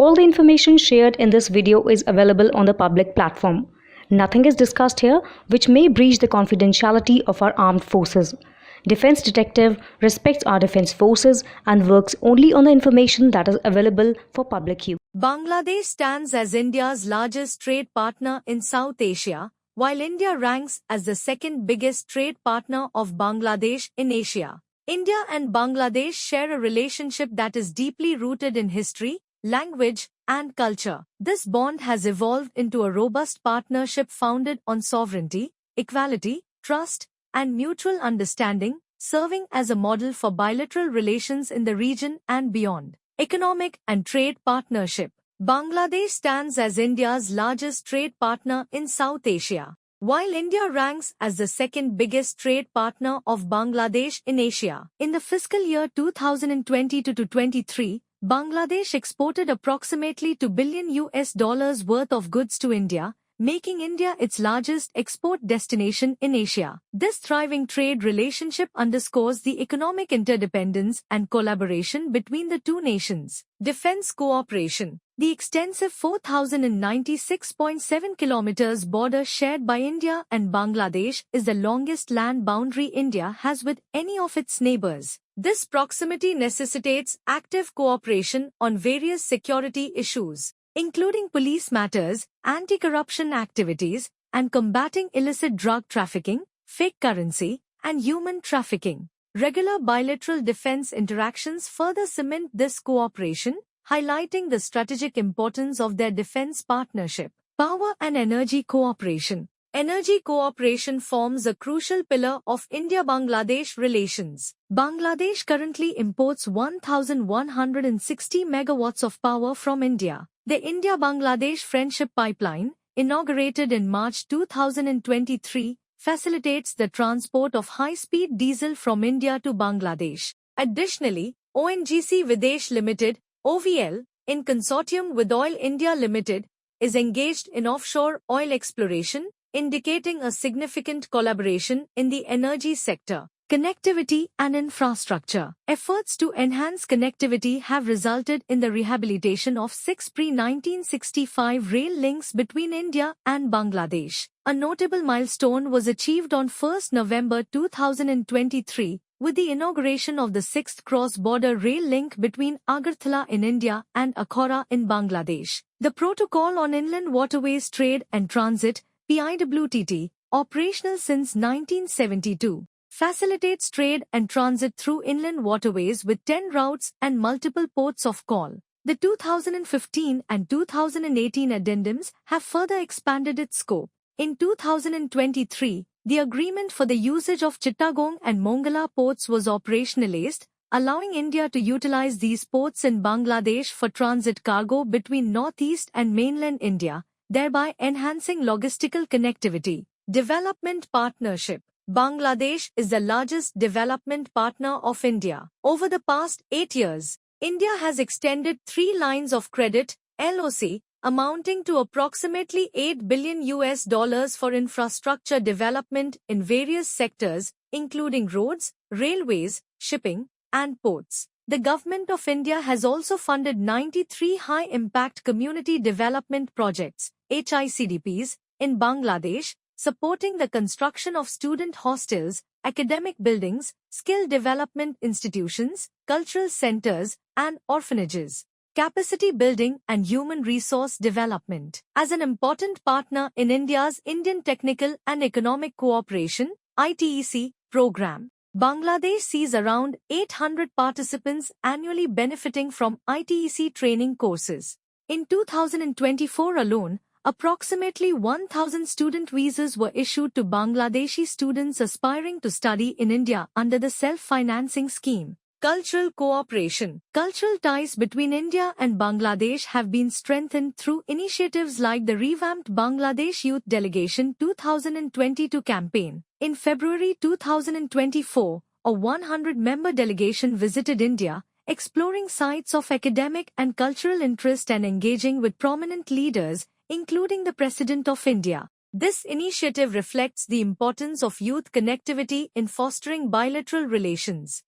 All the information shared in this video is available on the public platform. Nothing is discussed here which may breach the confidentiality of our armed forces. Defense Detective respects our defense forces and works only on the information that is available for public use. Bangladesh stands as India's largest trade partner in South Asia, while India ranks as the second biggest trade partner of Bangladesh in Asia. India and Bangladesh share a relationship that is deeply rooted in history, language, and culture. This bond has evolved into a robust partnership founded on sovereignty, equality, trust, and mutual understanding, serving as a model for bilateral relations in the region and beyond. Economic and trade partnership. Bangladesh stands as India's largest trade partner in South Asia. While India ranks as the second biggest trade partner of Bangladesh in Asia, in the fiscal year 2020-23, Bangladesh exported approximately $2 billion worth of goods to India, making India its largest export destination in Asia. This thriving trade relationship underscores the economic interdependence and collaboration between the two nations. Defense cooperation. The extensive 4,096.7 kilometers border shared by India and Bangladesh is the longest land boundary India has with any of its neighbors. This proximity necessitates active cooperation on various security issues, including police matters, anti-corruption activities, and combating illicit drug trafficking, fake currency, and human trafficking. Regular bilateral defense interactions further cement this cooperation, highlighting the strategic importance of their defense partnership. Power and energy cooperation. Energy cooperation forms a crucial pillar of India-Bangladesh relations. Bangladesh currently imports 1,160 megawatts of power from India. The India-Bangladesh Friendship Pipeline, inaugurated in March 2023, facilitates the transport of high-speed diesel from India to Bangladesh. Additionally, ONGC Videsh Limited, OVL, in consortium with Oil India Limited, is engaged in offshore oil exploration, indicating a significant collaboration in the energy sector. Connectivity and infrastructure. Efforts to enhance connectivity have resulted in the rehabilitation of 6 pre-1965 rail links between India and Bangladesh. A notable milestone was achieved on 1 November 2023 with the inauguration of the 6th cross-border rail link between Agartala in India and Akhora in Bangladesh. The Protocol on Inland Waterways Trade and Transit, PIWTT, operational since 1972. Facilitates trade and transit through inland waterways with 10 routes and multiple ports of call. The 2015 and 2018 addendums have further expanded its scope. In 2023, the agreement for the usage of Chittagong and Mongala ports was operationalized, allowing India to utilize these ports in Bangladesh for transit cargo between northeast and mainland India, thereby enhancing logistical connectivity. Development partnership. Bangladesh is the largest development partner of India. Over the past 8 years, India has extended 3 lines of credit, LOC, amounting to approximately $8 billion for infrastructure development in various sectors, including roads, railways, shipping, and ports. The Government of India has also funded 93 high-impact community development projects, HICDPs, in Bangladesh, supporting the construction of student hostels, academic buildings, skill development institutions, cultural centers, and orphanages. Capacity building and human resource development. As an important partner in India's Indian Technical and Economic Cooperation (ITEC) program, Bangladesh sees around 800 participants annually benefiting from ITEC training courses. In 2024 alone, approximately 1,000 student visas were issued to Bangladeshi students aspiring to study in India under the self-financing scheme. Cultural cooperation. Cultural ties between India and Bangladesh have been strengthened through initiatives like the revamped Bangladesh Youth Delegation 2022 campaign. In February 2024, a 100-member delegation visited India, exploring sites of academic and cultural interest and engaging with prominent leaders, including the President of India. This initiative reflects the importance of youth connectivity in fostering bilateral relations.